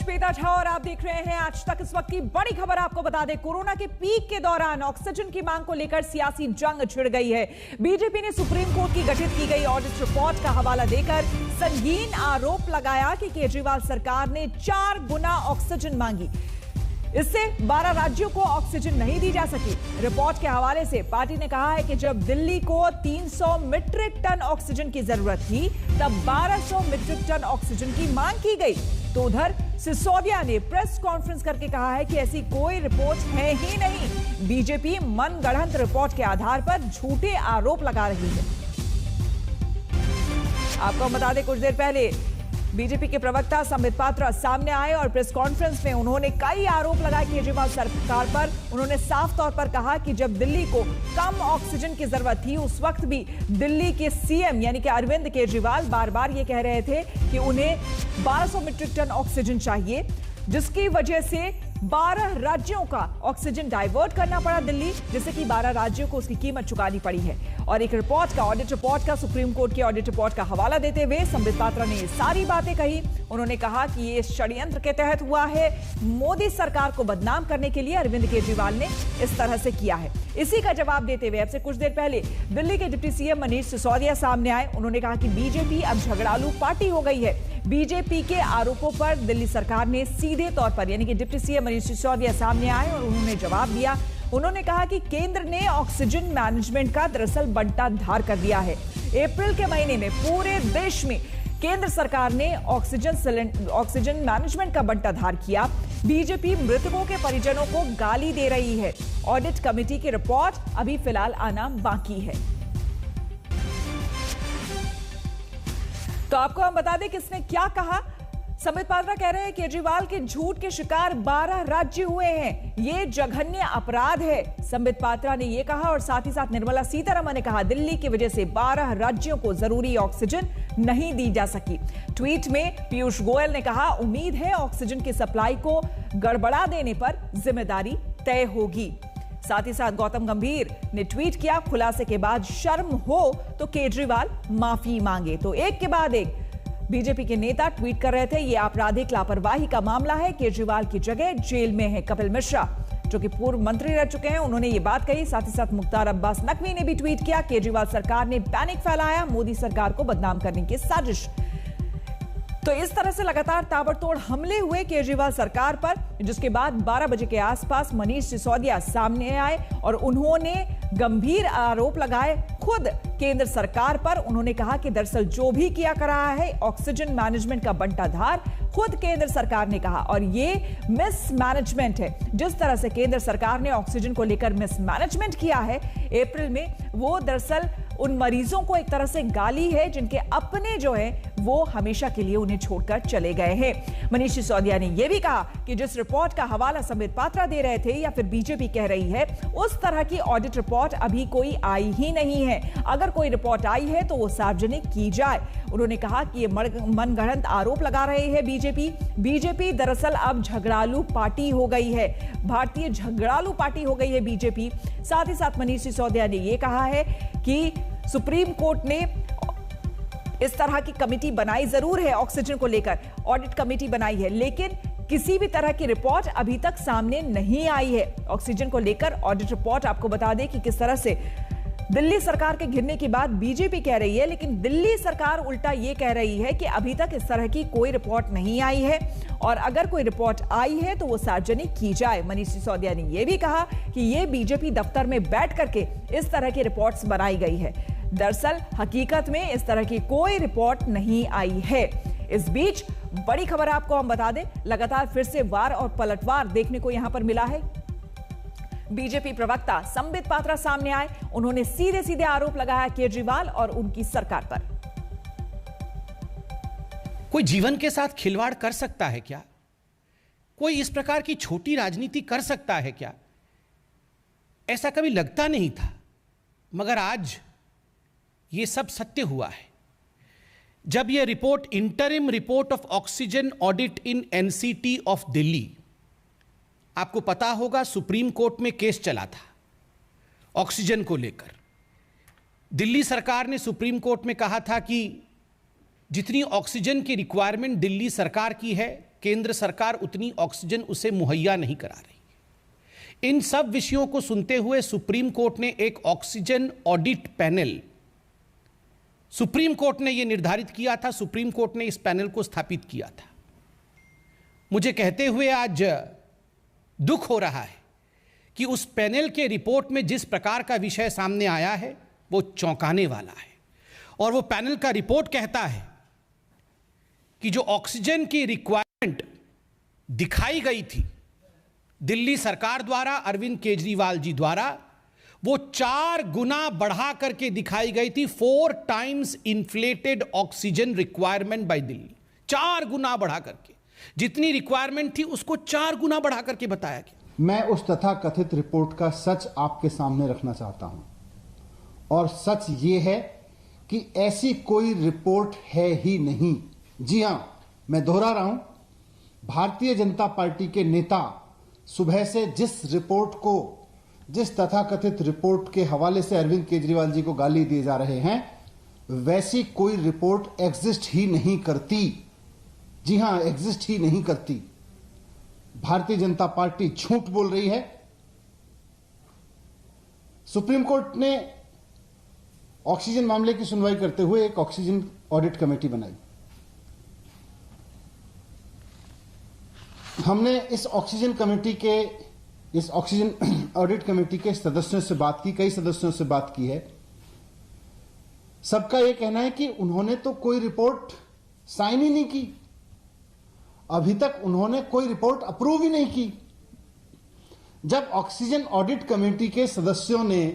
श्वेता झा और आप देख रहे हैं आज तक। इस वक्त की बड़ी खबर आपको बता दें, कोरोना के पीक के दौरान ऑक्सीजन की मांग को लेकर सियासी जंग छिड़ गई है। बीजेपी ने सुप्रीम कोर्ट की गठित की गई ऑडिट रिपोर्ट का हवाला देकर संगीन आरोप लगाया कि केजरीवाल सरकार ने 4 गुना ऑक्सीजन मांगी। इससे 12 राज्यों को ऑक्सीजन नहीं दी जा सकी। रिपोर्ट के हवाले से पार्टी ने कहा है कि जब दिल्ली को 300 मीट्रिक टन ऑक्सीजन की जरूरत थी, तब 1200 मीट्रिक टन ऑक्सीजन की मांग की गई। तो उधर सिसोदिया ने प्रेस कॉन्फ्रेंस करके कहा है कि ऐसी कोई रिपोर्ट है ही नहीं। बीजेपी मनगढ़ंत रिपोर्ट के आधार पर झूठे आरोप लगा रही है। आपको बता दें, कुछ देर पहले बीजेपी के प्रवक्ता संबित पात्रा सामने आए और प्रेस कॉन्फ्रेंस में उन्होंने कई आरोप लगाए केजरीवाल सरकार पर। उन्होंने साफ तौर पर कहा कि जब दिल्ली को कम ऑक्सीजन की जरूरत थी, उस वक्त भी दिल्ली के सीएम यानी कि अरविंद केजरीवाल बार बार ये कह रहे थे कि उन्हें 1200 मीट्रिक टन ऑक्सीजन चाहिए, जिसकी वजह से 12 राज्यों का ऑक्सीजन डाइवर्ट करना पड़ा दिल्ली, जिससे कि 12 राज्यों को उसकी कीमत चुकानी पड़ी है। और एक रिपोर्ट का, ऑडिट रिपोर्ट का, सुप्रीम कोर्ट की ऑडिट रिपोर्ट का हवाला देते हुए संबित पात्रा ने ये सारी बातें कही। उन्होंने कहा कि ये षड्यंत्र के तहत हुआ है, मोदी सरकार को बदनाम करने के लिए अरविंद केजरीवाल ने इस तरह से किया है। इसी का जवाब देते हुए अब से कुछ देर पहले दिल्ली के डिप्टी सीएम मनीष सिसोदिया सामने आए। उन्होंने कहा कि बीजेपी अब झगड़ालू पार्टी हो गई है। बीजेपी के आरोपों पर दिल्ली सरकार ने सीधे तौर पर, यानी कि डिप्टी सीएम मनीष सिसोदिया सामने आए और उन्होंने जवाब दिया। उन्होंने कहा कि केंद्र ने ऑक्सीजन मैनेजमेंट का दरअसल बंटाधार कर दिया है। अप्रैल के महीने में पूरे देश में केंद्र सरकार ने ऑक्सीजन मैनेजमेंट का बंटाधार किया। बीजेपी मृतकों के परिजनों को गाली दे रही है। ऑडिट कमेटी की रिपोर्ट अभी फिलहाल आना बाकी है। तो आपको हम बता दें किसने क्या कहा। संबित पात्रा कह रहे हैं केजरीवाल के झूठ के शिकार 12 राज्य हुए हैं, ये जघन्य अपराध है। संबित पात्रा ने यह कहा और साथ ही साथ निर्मला सीतारमण ने कहा दिल्ली की वजह से 12 राज्यों को जरूरी ऑक्सीजन नहीं दी जा सकी। ट्वीट में पीयूष गोयल ने कहा उम्मीद है ऑक्सीजन की सप्लाई को गड़बड़ा देने पर जिम्मेदारी तय होगी। साथ ही साथ गौतम गंभीर ने ट्वीट किया खुलासे के बाद शर्म हो तो केजरीवाल माफी मांगे। तो एक के बाद एक बीजेपी के नेता ट्वीट कर रहे थे ये आपराधिक लापरवाही का मामला है, केजरीवाल की जगह जेल में है कपिल मिश्रा, जो कि पूर्व मंत्री रह चुके हैं, उन्होंने ये बात कही। साथ ही साथ मुख्तार अब्बास नकवी ने भी ट्वीट किया केजरीवाल सरकार ने पैनिक फैलाया, मोदी सरकार को बदनाम करने की साजिश। तो इस तरह से लगातार ताबड़तोड़ हमले हुए केजरीवाल सरकार पर, जिसके बाद 12 बजे के आसपास मनीष सिसोदिया सामने आए और उन्होंने गंभीर आरोप लगाए खुद केंद्र सरकार पर। उन्होंने कहा कि दरअसल जो भी किया कर रहा है ऑक्सीजन मैनेजमेंट का बंटाधार खुद केंद्र सरकार ने कहा और ये मिसमैनेजमेंट है। जिस तरह से केंद्र सरकार ने ऑक्सीजन को लेकर मिसमैनेजमेंट किया है अप्रैल में, वो दरअसल उन मरीजों को एक तरह से गाली है जिनके अपने जो है वो हमेशा के लिए उन्हें छोड़कर चले गए हैं। मनीष सिसोदिया ने यह भी कहा कि जिस रिपोर्ट का हवाला संबित पात्रा दे रहे थे या फिर बीजेपी कह रही है, उस तरह की ऑडिट रिपोर्ट अभी कोई आई ही नहीं है। अगर कोई रिपोर्ट आई है तो वो सार्वजनिक की जाए। उन्होंने कहा कि ये मनगढ़ंत आरोप लगा रहे हैं बीजेपी दरअसल अब झगड़ालू पार्टी हो गई है, भारतीय झगड़ालू पार्टी हो गई है बीजेपी। साथ ही साथ मनीष सिसोदिया ने यह कहा है कि सुप्रीम कोर्ट ने इस तरह की कमेटी बनाई जरूर है, ऑक्सीजन को लेकर ऑडिट कमेटी बनाई है, लेकिन किसी भी तरह की रिपोर्ट अभी तक सामने नहीं आई है। ऑक्सीजन को लेकर ऑडिट रिपोर्ट आपको बता दें कि किस तरह से दिल्ली सरकार के घिरने की बात बीजेपी कह रही है, लेकिन दिल्ली सरकार उल्टा ये कह रही है कि अभी तक इस तरह की कोई रिपोर्ट नहीं आई है और अगर कोई रिपोर्ट आई है तो वो सार्वजनिक की जाए। मनीष सिसोदिया ने यह भी कहा कि ये बीजेपी दफ्तर में बैठ करके इस तरह की रिपोर्ट्स बनाई गई है। दरअसल हकीकत में इस तरह की कोई रिपोर्ट नहीं आई है। इस बीच बड़ी खबर आपको हम बता दें, लगातार फिर से वार और पलटवार देखने को यहां पर मिला है। बीजेपी प्रवक्ता संबित पात्रा सामने आए, उन्होंने सीधे सीधे आरोप लगाया केजरीवाल और उनकी सरकार पर। कोई जीवन के साथ खिलवाड़ कर सकता है क्या? कोई इस प्रकार की छोटी राजनीति कर सकता है क्या? ऐसा कभी लगता नहीं था, मगर आज ये सब सत्य हुआ है। जब यह report, interim report of oxygen audit in NCT of Delhi, आपको पता होगा सुप्रीम कोर्ट में केस चला था ऑक्सीजन को लेकर। दिल्ली सरकार ने सुप्रीम कोर्ट में कहा था कि जितनी ऑक्सीजन की रिक्वायरमेंट दिल्ली सरकार की है, केंद्र सरकार उतनी ऑक्सीजन उसे मुहैया नहीं करा रही। इन सब विषयों को सुनते हुए सुप्रीम कोर्ट ने एक oxygen audit panel, supreme court ने यह निर्धारित किया था, सुप्रीम कोर्ट ने इस पैनल को स्थापित किया था। मुझे कहते हुए आज दुख हो रहा है कि उस पैनल के रिपोर्ट में जिस प्रकार का विषय सामने आया है वो चौंकाने वाला है। और वो पैनल का रिपोर्ट कहता है कि जो ऑक्सीजन की रिक्वायरमेंट दिखाई गई थी दिल्ली सरकार द्वारा, अरविंद केजरीवाल जी द्वारा, वो 4 गुना बढ़ा करके दिखाई गई थी। 4 times inflated oxygen requirement by Delhi, 4 गुना बढ़ा करके, जितनी रिक्वायरमेंट थी उसको 4 गुना बढ़ा करके बताया गया। मैं उस तथाकथित रिपोर्ट का सच आपके सामने रखना चाहता हूं, और सच ये है कि ऐसी कोई रिपोर्ट है ही नहीं। जी हां, मैं दोहरा रहा हूं, भारतीय जनता पार्टी के नेता सुबह से जिस तथाकथित रिपोर्ट के हवाले से अरविंद केजरीवाल जी को गाली दिए जा रहे हैं, वैसी कोई रिपोर्ट एग्जिस्ट ही नहीं करती। जी हां, एग्जिस्ट ही नहीं करती। भारतीय जनता पार्टी झूठ बोल रही है। सुप्रीम कोर्ट ने ऑक्सीजन मामले की सुनवाई करते हुए एक ऑक्सीजन ऑडिट कमेटी बनाई। हमने इस ऑक्सीजन ऑडिट कमेटी के सदस्यों से बात की, कई सदस्यों से बात की है। सबका यह कहना है कि उन्होंने तो कोई रिपोर्ट साइन ही नहीं की, अभी तक उन्होंने कोई रिपोर्ट अप्रूव ही नहीं की। जब ऑक्सीजन ऑडिट कमेटी के सदस्यों ने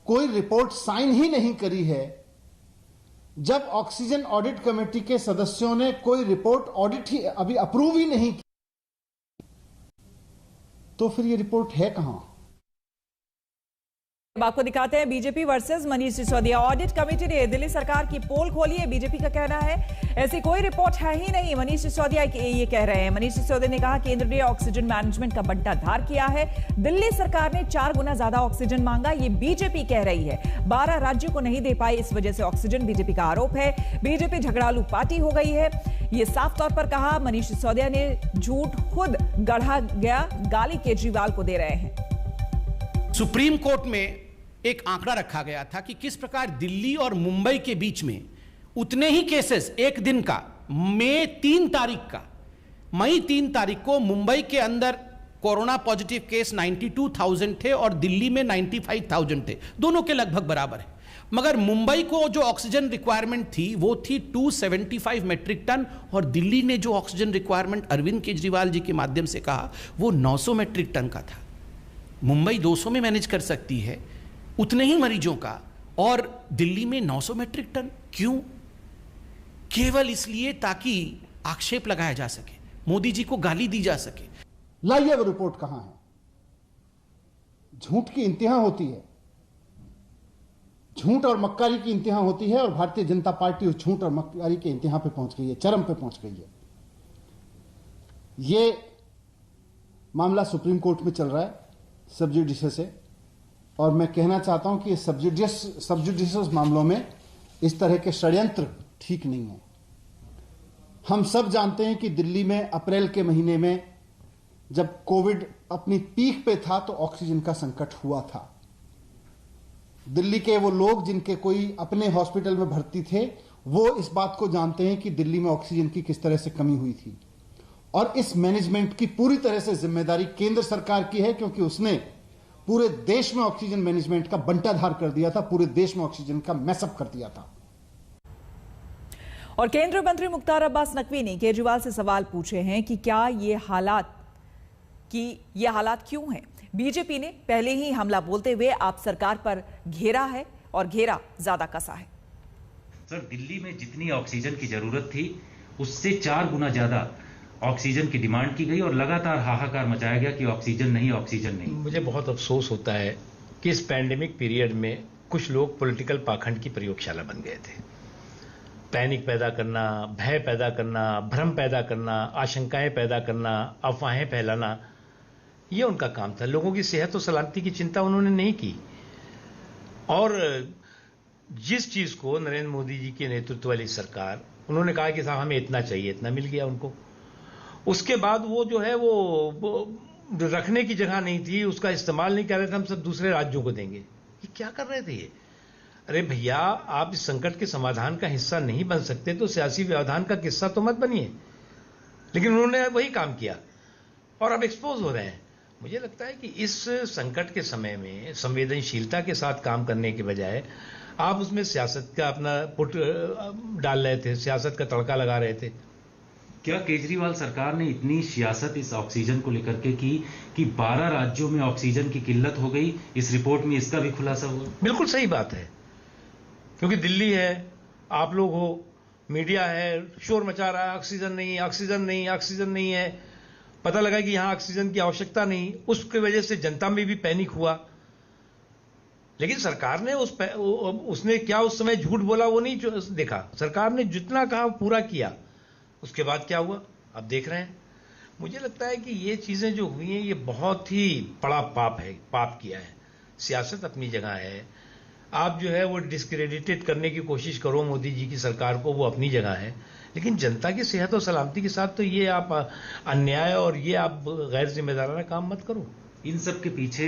कोई रिपोर्ट साइन ही नहीं करी है, जब ऑक्सीजन ऑडिट कमेटी के सदस्यों ने कोई रिपोर्ट ऑडिट ही अभी अप्रूव ही नहीं की, तो फिर ये रिपोर्ट है कहां? अब आपको दिखाते हैं BJP versus Manish Sisodia. Audit committee ने दिल्ली सरकार की पोल खोली है। बीजेपी का कहना है ऐसी कोई रिपोर्ट है ही नहीं। मनीष सिसोदिया ये कह रहे हैं। मनीष सिसोदिया ने कहा केंद्र ने ऑक्सीजन मैनेजमेंट का बंटाधार किया है। दिल्ली सरकार ने 4 गुना ज्यादा ऑक्सीजन मांगा, ये बीजेपी कह रही है। 12 राज्यों को नहीं दे पाई, इस वजह से ऑक्सीजन, बीजेपी का आरोप है। बीजेपी झगड़ालू पार्टी हो गई है, ये साफ तौर पर कहा। मनीष सिसोदिया ने झूठ खुद गढ़ा गया, गाली केजरीवाल को दे रहे हैं। सुप्रीम कोर्ट में एक आंकड़ा रखा गया था कि किस प्रकार दिल्ली और मुंबई के बीच में उतने ही केसेस एक दिन का, मई 3 तारीख को मुंबई के अंदर कोरोना पॉजिटिव केस 92,000 थे और दिल्ली में 95,000 थे, दोनों के लगभग बराबर है। मगर मुंबई को जो ऑक्सीजन रिक्वायरमेंट थी वो थी 275 मेट्रिक टन, और दिल्ली ने जो ऑक्सीजन रिक्वायरमेंट अरविंद केजरीवाल जी के माध्यम से कहा वो 900 मेट्रिक टन का था। मुंबई 200 में मैनेज कर सकती है उतने ही मरीजों का, और दिल्ली में 900 मेट्रिक टन क्यों? केवल इसलिए ताकि आक्षेप लगाया जा सके, मोदी जी को गाली दी जा सके। लाइए वो रिपोर्ट कहां है? झूठ की इंतहा होती है, झूठ और मक्कारी की इंतहा होती है, और भारतीय जनता पार्टी उस झूठ और मक्कारी के इंतहा पे पहुंच गई है, चरम पे पहुंच गई है। यह मामला सुप्रीम कोर्ट में चल रहा है सब जुडिशियस से, और मैं कहना चाहता हूं कि सब जुडिशियस मामलों में इस तरह के षड्यंत्र ठीक नहीं है। हम सब जानते हैं कि दिल्ली में अप्रैल के महीने में जब कोविड अपनी पीक पे था तो ऑक्सीजन का संकट हुआ था। दिल्ली के वो लोग जिनके कोई अपने हॉस्पिटल में भर्ती थे, वो इस बात को जानते हैं कि दिल्ली में ऑक्सीजन की किस तरह से कमी हुई थी, और इस मैनेजमेंट की पूरी तरह से जिम्मेदारी केंद्र सरकार की है, क्योंकि उसने पूरे देश में ऑक्सीजन मैनेजमेंट का बंटाधार कर दिया था, पूरे देश में ऑक्सीजन का मैसअप कर दिया था। और केंद्रीय मंत्री मुख्तार अब्बास नकवी ने केजरीवाल से सवाल पूछे हैं कि क्या ये हालात क्यों हैं? बीजेपी ने पहले ही हमला बोलते हुए आप सरकार पर घेरा है, और घेरा ज्यादा कसा है। सर, दिल्ली में जितनी ऑक्सीजन की जरूरत थी उससे 4 गुना ज्यादा ऑक्सीजन की डिमांड की गई, और लगातार हाहाकार मचाया गया कि ऑक्सीजन नहीं। मुझे बहुत अफसोस होता है कि इस पैंडेमिक पीरियड में कुछ लोग पॉलिटिकल पाखंड की प्रयोगशाला बन गए थे। पैनिक पैदा करना, भय पैदा करना, भ्रम पैदा करना, आशंकाएं पैदा करना, अफवाहें फैलाना, यह उनका काम था। लोगों की सेहत और सलामती की चिंता उन्होंने नहीं की। और जिस चीज को नरेंद्र मोदी जी के नेतृत्व वाली सरकार, उन्होंने कहा कि साहब हमें इतना चाहिए, इतना मिल गया उनको। उसके बाद वो जो है वो रखने की जगह नहीं थी, उसका इस्तेमाल नहीं कर रहे थे, हम सब दूसरे राज्यों को देंगे। ये क्या कर रहे थे ये? अरे भैया, आप इस संकट के समाधान का हिस्सा नहीं बन सकते तो सियासी व्यवधान का किस्सा तो मत बनिए। लेकिन उन्होंने वही काम किया और अब एक्सपोज हो रहे हैं। मुझे लगता है कि इस संकट के समय में संवेदनशीलता के साथ काम करने के बजाय आप उसमें सियासत का अपना पुट डाल रहे थे, सियासत का तड़का लगा रहे थे। क्या केजरीवाल सरकार ने इतनी सियासत इस ऑक्सीजन को लेकर के की कि 12 राज्यों में ऑक्सीजन की किल्लत हो गई? इस रिपोर्ट में इसका भी खुलासा हुआ। बिल्कुल सही बात है, क्योंकि दिल्ली है, आप लोग हो, मीडिया है, शोर मचा रहा है, ऑक्सीजन नहीं, ऑक्सीजन नहीं, ऑक्सीजन नहीं है। पता लगा कि यहां ऑक्सीजन की आवश्यकता नहीं, उसकी वजह से जनता में भी पैनिक हुआ। लेकिन सरकार ने उसने क्या उस समय झूठ बोला वो नहीं देखा। सरकार ने जितना कहा पूरा किया। उसके बाद क्या हुआ अब देख रहे हैं। मुझे लगता है कि ये चीजें जो हुई हैं ये बहुत ही बड़ा पाप किया है। सियासत अपनी जगह है, आप जो है वो डिस्क्रेडिटेड करने की कोशिश करो मोदी जी की सरकार को, वो अपनी जगह है, लेकिन जनता की सेहत और सलामती के साथ तो ये आप अन्याय और ये आप गैर जिम्मेदाराना काम मत करो। इन सब के पीछे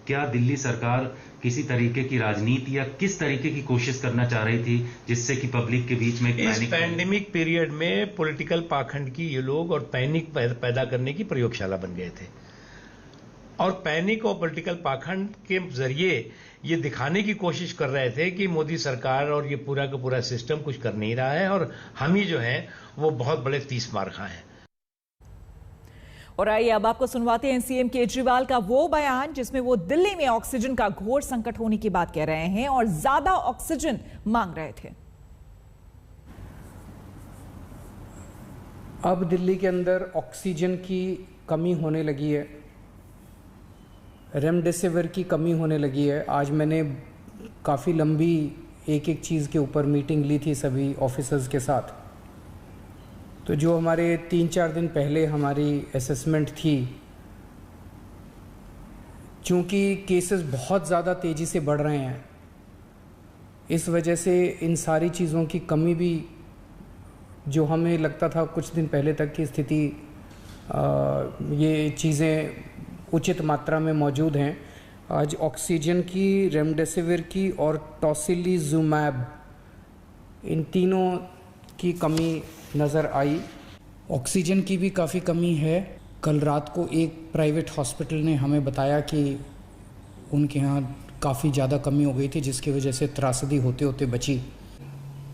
क्या दिल्ली सरकार किसी तरीके की राजनीति या किस तरीके की कोशिश करना चाह रही थी जिससे कि पब्लिक के बीच में इस पैंडेमिक पीरियड में पॉलिटिकल पाखंड की ये लोग और पैनिक पैदा करने की प्रयोगशाला बन गए थे, और पैनिक और पॉलिटिकल पाखंड के जरिए ये दिखाने की कोशिश कर रहे थे कि मोदी सरकार और ये पूरा का पूरा सिस्टम कुछ कर नहीं रहा है और हम ही जो हैं वो बहुत बड़े 30 मार खा हैं। और आइए अब आपको सुनवाते हैं सीएम केजरीवाल का वो बयान जिसमें वो दिल्ली में ऑक्सीजन का घोर संकट होने की बात कह रहे हैं और ज्यादा ऑक्सीजन मांग रहे थे। अब दिल्ली के अंदर ऑक्सीजन की कमी होने लगी है, रेमडेसिविर की कमी होने लगी है। आज मैंने काफ़ी लंबी एक एक चीज़ के ऊपर मीटिंग ली थी सभी ऑफिसर्स के साथ। तो जो हमारे 3-4 दिन पहले हमारी असेसमेंट थी, चूँकि केसेस बहुत ज़्यादा तेज़ी से बढ़ रहे हैं, इस वजह से इन सारी चीज़ों की कमी भी, जो हमें लगता था कुछ दिन पहले तक की स्थिति ये चीज़ें उचित मात्रा में मौजूद हैं, आज ऑक्सीजन की, रेमडेसिविर की और टोसिलिजुमैब, इन तीनों की कमी नज़र आई। ऑक्सीजन की भी काफ़ी कमी है। कल रात को एक प्राइवेट हॉस्पिटल ने हमें बताया कि उनके यहाँ काफ़ी ज़्यादा कमी हो गई थी, जिसकी वजह से त्रासदी होते होते बची।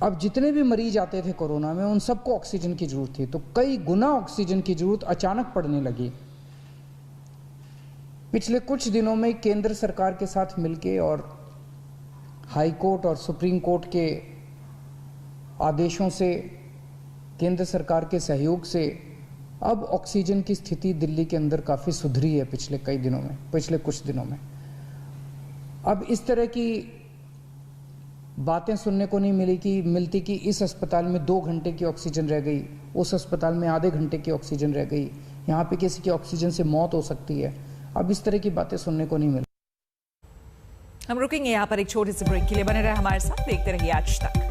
अब जितने भी मरीज आते थे कोरोना में, उन सबको ऑक्सीजन की ज़रूरत थी, तो कई गुना ऑक्सीजन की ज़रूरत अचानक पड़ने लगी। पिछले कुछ दिनों में केंद्र सरकार के साथ मिलके और हाई कोर्ट और सुप्रीम कोर्ट के आदेशों से, केंद्र सरकार के सहयोग से अब ऑक्सीजन की स्थिति दिल्ली के अंदर काफ़ी सुधरी है पिछले कुछ दिनों में। अब इस तरह की बातें सुनने को नहीं मिलती कि इस अस्पताल में 2 घंटे की ऑक्सीजन रह गई, उस अस्पताल में आधे घंटे की ऑक्सीजन रह गई, यहाँ पे किसी की ऑक्सीजन से मौत हो सकती है। अब इस तरह की बातें सुनने को नहीं मिलती। हम रुकेंगे यहाँ पर एक छोटे से ब्रेक के लिए। बने रहे हमारे साथ, देखते रहिए आज तक।